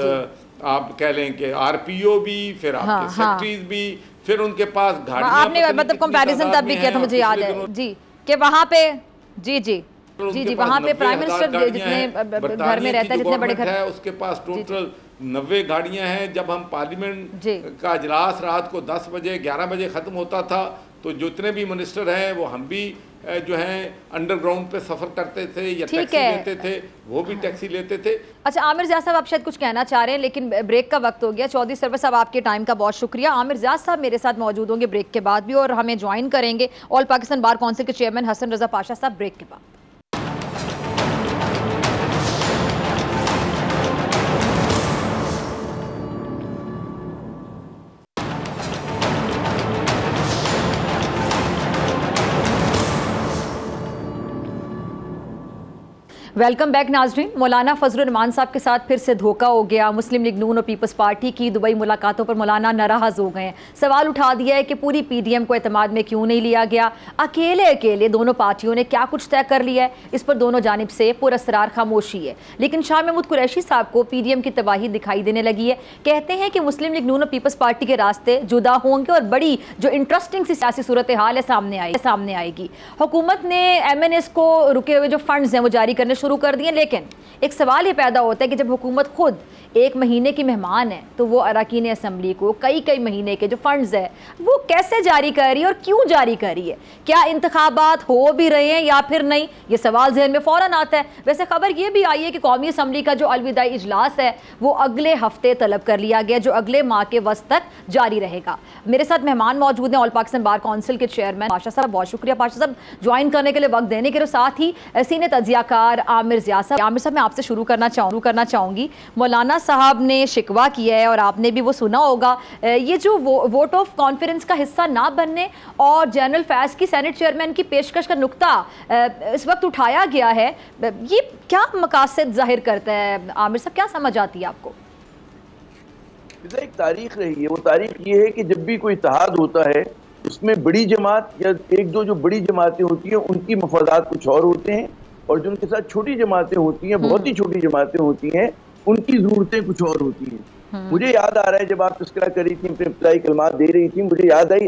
आप कह लें कि RPO भी, फिर आपके सेक्रेटरीज भी, फिर उनके पास गाड़ियां, आपने मतलब कंपैरिजन तब भी किया था, मुझे याद है जी, कि वहाँ पे जी वहाँ पे प्राइम मिनिस्टर जितने घर में रहता है, जितने बड़े घर है, उसके पास टोटल 90 गाड़ियां हैं। जब हम पार्लियामेंट का इजलास रात को 10 बजे 11 बजे ख़त्म होता था, तो जितने भी मिनिस्टर हैं वो हम भी जो हैं अंडरग्राउंड पे सफ़र करते थे या टैक्सी लेते थे, वो भी टैक्सी लेते थे। अच्छा आमिर ज़िया साहब, आप शायद कुछ कहना चाह रहे हैं, लेकिन ब्रेक का वक्त हो गया। चौधरी सरवर साहब, आपके टाइम का बहुत शुक्रिया। आमिर ज़िया साहब मेरे साथ मौजूद होंगे ब्रेक के बाद भी, और हमें ज्वाइन करेंगे ऑल पाकिस्तान बार काउंसिल के चेयरमैन हसन रज़ा पाशा साहब ब्रेक के बाद। वेलकम बैक नाजरीन। मौलाना फजलुर रहमान साहब के साथ फिर से धोखा हो गया। मुस्लिम लीग नून और पीपल्स पार्टी की दुबई मुलाकातों पर मौलाना नाराज़ हो गए हैं। सवाल उठा दिया है कि पूरी PDM को एतमाद में क्यों नहीं लिया गया, अकेले दोनों पार्टियों ने क्या कुछ तय कर लिया है, इस पर दोनों जानिब से पुरस्रार खामोशी है। लेकिन शाह महमूद कुरैशी साहब को PDM की तबाही दिखाई देने लगी है। कहते हैं कि मुस्लिम लीग नून और पीपल्स पार्टी के रास्ते जुदा होंगे और बड़ी जो इंटरेस्टिंग सी सियासी सूरत हाल है सामने आएगी। हुकूमत ने MNS को रुके हुए जो फंड्स हैं वो जारी करने शुरू कर दिए, लेकिन एक सवाल ये पैदा होता है कि जब हुकूमत खुद 1 महीने की मेहमान है, तो वो अरकान असम्बली को कई महीने के जो फंड्स है वो कैसे जारी कर रही है और क्यों जारी कर रही है? क्या इंतखाबात हो भी रहे हैं या फिर नहीं? ये सवाल जहन में फ़ौरन आता है। वैसे खबर ये भी आई है कि कौमी असम्बली का जो अलविदाई इजलास है वो अगले हफ्ते तलब कर लिया गया, जो अगले माह के वस्त तक जारी रहेगा। मेरे साथ मेहमान मौजूद हैं ऑल पाकिस्तान बार काउंसिल के चेयरमैन पाशा साहब, बहुत शुक्रिया पाशा साहब ज्वाइन करने के लिए, वक्त देने के लिए। साथ ही सीनियर तजियाकार आमिर ज़िया साहब। आमिर साहब, मैं आपसे शुरू करना चाहूँगी। मौलाना साहब ने शिकवा किया है और आपने भी वो सुना होगा, ये जो वोट ऑफ कॉन्फ्रेंस का हिस्सा ना बनने और जनरल फैज़ की सेनेट चेयरमैन की पेशकश का नुक्ता इस वक्त उठाया गया है, ये क्या मकासद जाहिर करता है? आमिर साहब, क्या समझ आती है आपको? एक तारीख रही है, वो तारीख ये है कि जब भी कोई इत्तेहाद होता है उसमें बड़ी जमात या एक दो जो बड़ी जमातें होती हैं उनकी मफादात कुछ और होते हैं, और जो उनके साथ छोटी जमातें होती हैं, बहुत ही छोटी जमातें होती हैं, उनकी ज़रूरतें कुछ और होती हैं। मुझे याद आ रहा है जब आप तस्करा करी थी, अपने इब्तिदाई कलमात दे रही थी, मुझे याद आई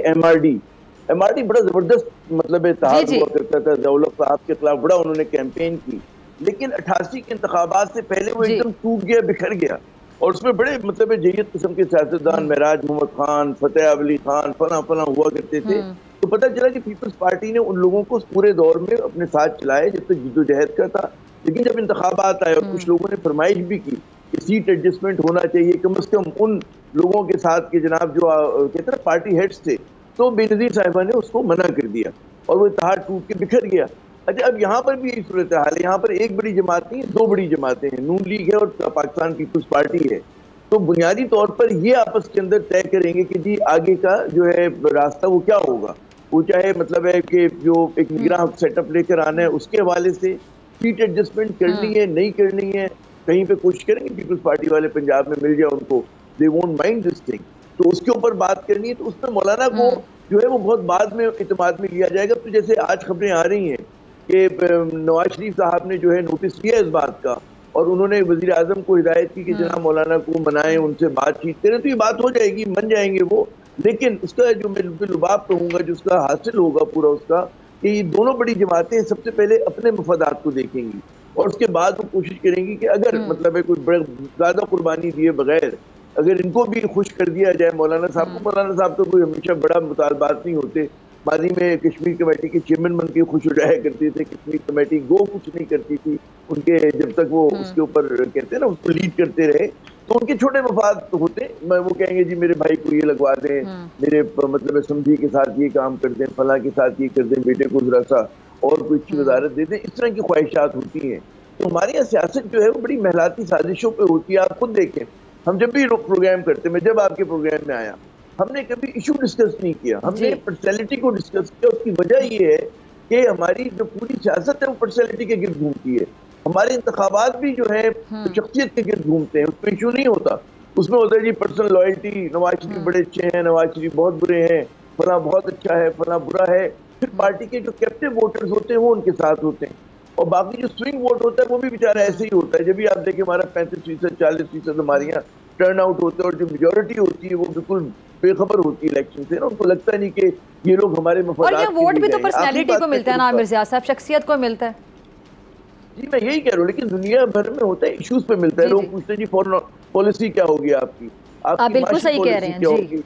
MRD बड़ा ज़बरदस्त मतलब इत्तेहाद हुआ करता था, दौलत साहब के खिलाफ बड़ा उन्होंने कैंपेन की, लेकिन 88 के इंतखाबात से पहले वो एकदम टूट गया, बिखर गया, और उसमें बड़े मतलब जय्यद किस्म के सियासतदान महराज मोहम्मद खान, फतेह अली खान, फला हुआ करते थे। तो पता चला कि पीपल्स पार्टी ने उन लोगों को पूरे दौर में अपने साथ चलाया जब तक जिद्दोजहद का था, लेकिन जब इंतखाबात आए और कुछ लोगों ने फरमाइश भी की कि सीट एडजस्टमेंट होना चाहिए कम से कम उन लोगों के साथ के जनाब जो कहते हैं पार्टी हेड्स थे, तो बेनज़ीर साहिबा ने उसको मना कर दिया और वो इत्तेहाद टूट के बिखर गया। अच्छा, अब यहाँ पर भी यही सूरत हाल है। यहाँ पर एक बड़ी जमात नहीं है, दो बड़ी जमातें हैं, नून लीग है और पाकिस्तान पीपल्स पार्टी है। तो बुनियादी तौर पर ये आपस के अंदर तय करेंगे कि जी आगे का जो है रास्ता वो क्या होगा। वो चाहे मतलब है कि जो एक निगरान सेटअप लेकर आना है उसके हवाले से सीट एडजस्टमेंट करनी है, नहीं करनी है, कहीं पे कोशिश करेंगे पीपल्स पार्टी वाले पंजाब में मिल जाए उनको, they won't mind this thing, तो उसके ऊपर बात करनी है। तो उसमें मौलाना को जो है वो बहुत बाद में इत्मीनान में लिया जाएगा। तो जैसे आज खबरें आ रही हैं कि नवाज शरीफ साहब ने जो है नोटिस लिया इस बात का और उन्होंने वजीर आजम को हिदायत की कि जनाब मौलाना को मनाएं, उनसे बातचीत करें, तो ये बात हो जाएगी, मन जाएंगे वो। लेकिन उसका जो मैं लुबाब कहूँगा, जो उसका हासिल होगा पूरा उसका, कि ये दोनों बड़ी जमातें सबसे पहले अपने मफादात को देखेंगी और उसके बाद वो कोशिश करेंगी कि अगर मतलब है कोई ज़्यादा कुर्बानी दिए बगैर अगर इनको भी खुश कर दिया जाए मौलाना साहब को। मौलाना साहब तो कोई हमेशा बड़ा मुतालबात नहीं होते, माजी में कश्मीर कमेटी के चेयरमैन बन के खुश हो जाया करते थे, कश्मीर कमेटी गो कुछ नहीं करती थी उनके, जब तक वो उसके ऊपर कहते हैं ना उसको लीड करते रहे। तो उनके छोटे मफाद होते, वो कहेंगे जी मेरे भाई को ये लगवा दें, मेरे मतलब समझी के साथ ये काम कर दें, फला के साथ ये कर दें, बेटे को जरा सा और कोई अच्छी वजारत दे दें, इस तरह की ख्वाहिशात होती हैं। तो हमारे यहाँ सियासत जो है वो बड़ी महलाती साजिशों पे होती है। आप खुद देखें, हम जब भी प्रोग्राम करते, मैं जब आपके प्रोग्राम में आया, हमने कभी इशू डिस्कस नहीं किया, हमने पर्सनैलिटी को डिस्कस किया। उसकी वजह ये है कि हमारी जो पूरी सियासत है वो पर्सनैलिटी के गिर्द घूमती है। हमारे इंतखाबात भी जो है शख्सियत के गिर्द घूमते हैं, उसमें इशू नहीं होता। उसमें होता है जी पर्सनल लॉयल्टी, नवाज शरीफ बड़े अच्छे हैं, नवाज शरीफ बहुत बुरे हैं, फला बहुत अच्छा है, फला बुरा है। फिर पार्टी के जो कैप्टिव वोटर्स होते हैं वो उनके साथ होते हैं और बाकी जो स्विंग वोट होता है वो भी बेचारा ऐसे ही होता है। जब भी आप देखें हमारा 35% 40% हमारे यहाँ टर्न आउट होता है और जो मेजोरिटी होती है वो बिल्कुल बेखबर होती है इलेक्शन से ना, उनको लगता नहीं कि ये लोग हमारे मफादात और ये वोट भी तो पर्सनैलिटी को मिलता है ना आमिर ज़िया साहब, शख्सियत को मिलता है। जी मैं यही कह रहा हूँ, लेकिन दुनिया भर में होता है, इश्यूज पे मिलता है। लोग पूछते हैं जी फॉरेन पॉलिसी क्या होगी आपकी, आप बिल्कुल सही कह रहे हैं जी।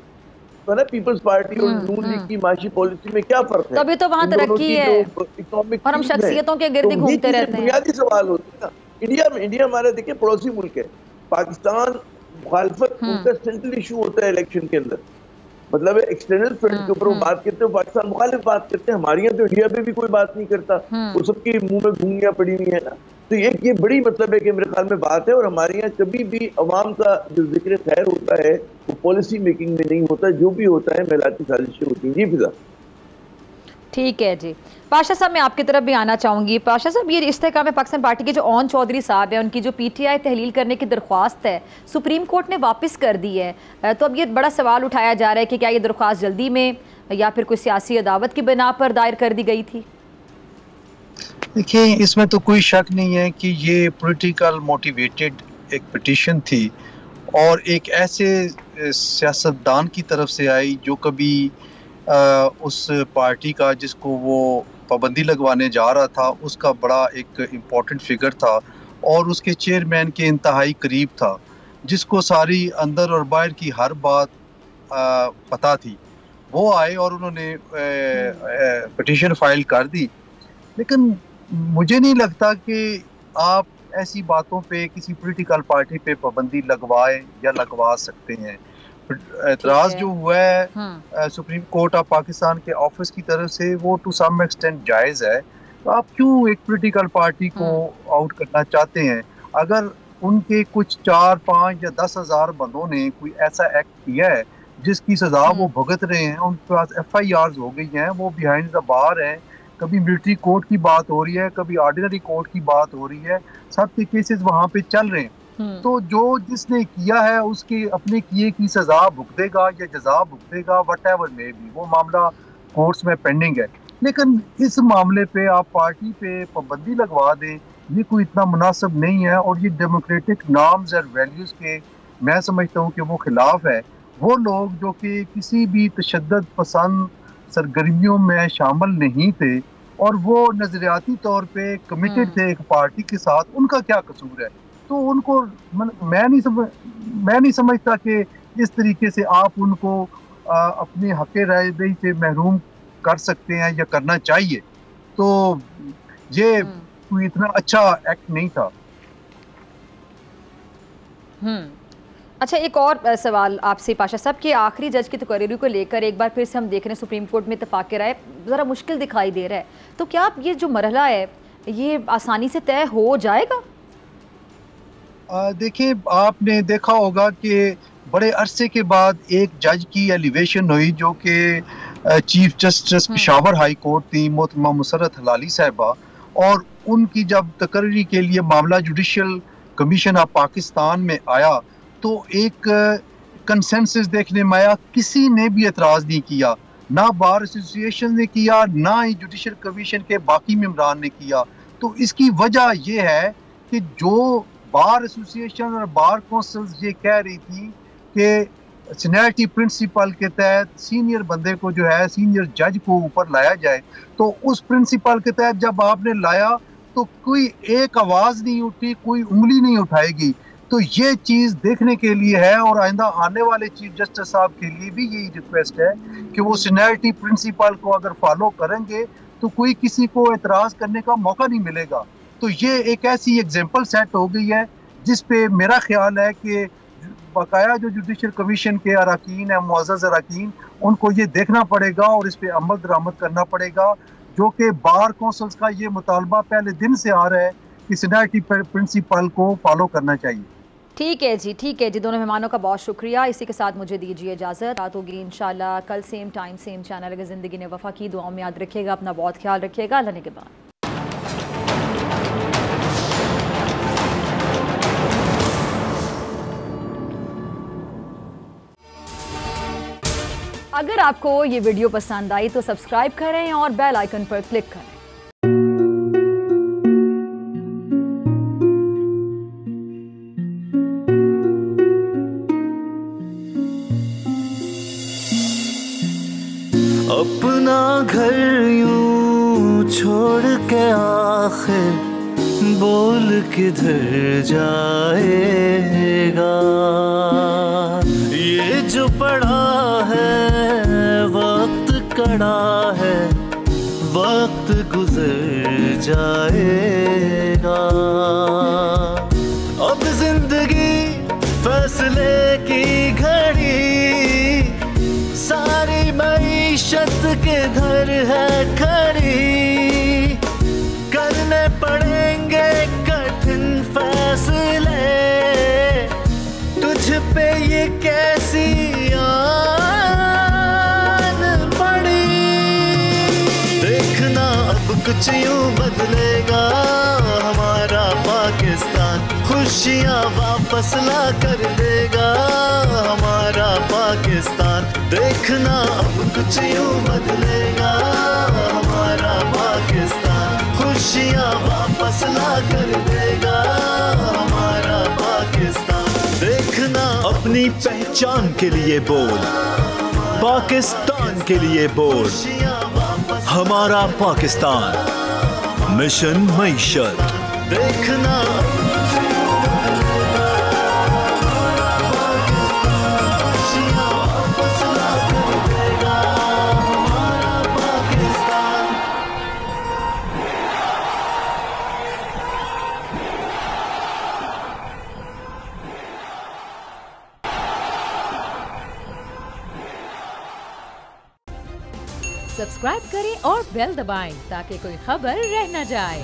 तो ना पीपल्स पार्टी और नून लीग की माशी पॉलिसी में क्या फर्क है? तभी तो वहाँ तरक्की है और हम शख्सियतों के गिर्द घूमते रहते हैं। बुनियादी सवाल होते हैं ना। इंडिया हमारा देखिए पड़ोसी मुल्क है, पाकिस्तान मुखालफत उनका सेंट्रल इशू होता है इलेक्शन के अंदर, मतलब एक्सटर्नल फ्रंट के ऊपर वो बात करते हैं, पाकिस्तान मुखालिफ बात करते हैं। हमारे यहाँ तो इंडिया पे भी कोई बात नहीं करता, वो सबके मुंह में घूंगियां पड़ी हुई है ना। तो ये बड़ी मतलब है कि मेरे ख्याल में बात है। और हमारे यहाँ कभी भी अवाम का जो जिक्र खैर होता है वो पॉलिसी मेकिंग में नहीं होता, जो भी होता है महलाती साजिशें होती हैं। जी फिजा, ठीक है जी। पाशा साहब मैं आपकी तरफ भी आना चाहूँगी। पाशा साहब ये इस्तेकाम में पाकिस्तान पार्टी के जो ओन चौधरी साहब हैं उनकी जो PTI तहलील करने की दरख्वास्त है सुप्रीम कोर्ट ने वापस कर दी है, तो अब ये बड़ा सवाल उठाया जा रहा है कि क्या ये दरख्वास्त जल्दी में या फिर कोई सियासी अदावत की बिना पर दायर कर दी गई थी? देखिए इसमें तो कोई शक नहीं है कि ये पॉलिटिकल मोटिवेटेड एक पिटीशन थी और एक ऐसे सियासतदान की तरफ से आई जो कभी उस पार्टी का जिसको वो पाबंदी लगवाने जा रहा था उसका बड़ा एक इम्पोर्टेंट फिगर था और उसके चेयरमैन के इंतहाई करीब था, जिसको सारी अंदर और बाहर की हर बात पता थी। वो आए और उन्होंने पिटीशन फाइल कर दी। लेकिन मुझे नहीं लगता कि आप ऐसी बातों पे किसी पॉलिटिकल पार्टी पे पाबंदी लगवाए या लगवा सकते हैं। एतराज़ जो हुआ है सुप्रीम कोर्ट ऑफ पाकिस्तान के ऑफिस की तरफ से वो टू सम एक्सटेंट जायज़ है। तो आप क्यों एक पॉलिटिकल पार्टी को आउट करना चाहते हैं? अगर उनके कुछ 4, 5 या 10 हज़ार बंदों ने कोई ऐसा एक्ट किया है जिसकी सज़ा वो भुगत रहे हैं, उनके पास FIRs हो गई हैं, वो बिहाइंड द बार हैं, कभी मिलिट्री कोर्ट की बात हो रही है, कभी ऑर्डिनरी कोर्ट की बात हो रही है, सब के केसेस वहाँ पे चल रहे हैं। तो जो जिसने किया है उसके अपने किए की सजा भुगतेगा या जजा भुगतेगा, व्हाटएवर मे बी, वो मामला कोर्ट्स में पेंडिंग है। लेकिन इस मामले पे आप पार्टी पे पाबंदी लगवा दें, ये कोई इतना मुनासिब नहीं है और ये डेमोक्रेटिक नॉर्म्स और वैल्यूज़ के मैं समझता हूँ कि वो खिलाफ है। वो लोग जो कि किसी भी तशद्दुद पसंद सरगर्मियों में शामिल नहीं थे और वो नज़रियाती तौर पे कमिटेड थे एक पार्टी के साथ, उनका क्या कसूर है? तो उनको मैं नहीं समझता कि इस तरीके से आप उनको अपने हक़े रायदही से महरूम कर सकते हैं या करना चाहिए। तो ये कोई इतना अच्छा एक्ट नहीं था। अच्छा, एक और सवाल आपसे पाशा साहब कि आखिरी जज की तकरीर को लेकर एक बार फिर से हम देख रहे हैं सुप्रीम कोर्ट में इत्तेफाक राय ज़रा मुश्किल दिखाई दे रहा है, तो क्या ये जो मरहला है ये आसानी से तय हो जाएगा? देखिए, आपने देखा होगा कि बड़े अरसे के बाद एक जज की एलिवेशन हुई जो कि chief justice Peshawar high court थी मोहतरमा मुसर्रत हलाली साहिबा, और उनकी जब तकरीरी के लिए मामला जुडिशल कमीशन ऑफ पाकिस्तान में आया तो एक कंसेंसस देखने में आया, किसी ने भी एतराज़ नहीं किया, ना बार एसोसिएशन ने किया, ना ही जुडिशल कमीशन के बाकी मेंबरान ने किया। तो इसकी वजह यह है कि जो बार एसोसिएशन और बार काउंसिल्स ये कह रही थी कि सीनियरिटी प्रिंसिपल के तहत सीनियर बंदे को जो है सीनियर जज को ऊपर लाया जाए, तो उस प्रिंसिपल के तहत जब आपने लाया तो कोई एक आवाज़ नहीं उठी, कोई उंगली नहीं उठाएगी। तो ये चीज़ देखने के लिए है, और आइंदा आने वाले चीफ जस्टिस साहब के लिए भी यही रिक्वेस्ट है कि वो सीनियरिटी प्रिंसिपल को अगर फॉलो करेंगे तो कोई किसी को एतराज़ करने का मौका नहीं मिलेगा। तो ये एक ऐसी एग्जाम्पल सेट हो गई है जिस पे मेरा ख्याल है कि बकाया जो जुडिशल कमीशन के अरकान है, मुअज़्ज़ज़ अरकान, उनको ये देखना पड़ेगा और इस पे अमल दरामद करना पड़ेगा, जो कि बार काउंसिल्स का ये मुतालबा पहले दिन से आ रहा है कि सीनियरिटी प्रिंसिपल को फॉलो करना चाहिए। ठीक है जी, ठीक है जी। दोनों मेहमानों का बहुत शुक्रिया। इसी के साथ मुझे दीजिए इजाज़त। रात होगी इंशाल्लाह कल सेम टाइम सेम चैनल। अगर ज़िंदगी ने वफ़ा की, दुआओं में याद रखिएगा, अपना बहुत ख्याल रखिएगा। अल्लाह ने के बाद। अगर आपको ये वीडियो पसंद आई तो सब्सक्राइब करें और बेल आइकन पर क्लिक करें। अपना घर यूं छोड़ के आखिर बोल किधर जाएगा, ये जो पड़ा है वक्त कड़ा है, वक्त गुजर जाएगा। अब जिंदगी फैसले की घड़ी, सारी मईशत के घर है खड़ी, करने पड़ेंगे कठिन फैसले, तुझ पे ये कैसी आन पड़ी। देखना अब कुछ यूं बदलेगा हमारा पाकिस्तान, खुशियाँ वापस ला कर देगा हमारा पाकिस्तान। देखना अब कुछ यूं बदलेगा हमारा पाकिस्तान, खुशियाँ वापस ला कर देगा हमारा पाकिस्तान। देखना अपनी पहचान के लिए बोल, पाकिस्तान के लिए बोल, हमारा पाकिस्तान, मिशन मईशत। देखना सब्सक्राइब करें और बेल दबाएं ताकि कोई खबर रह न जाए।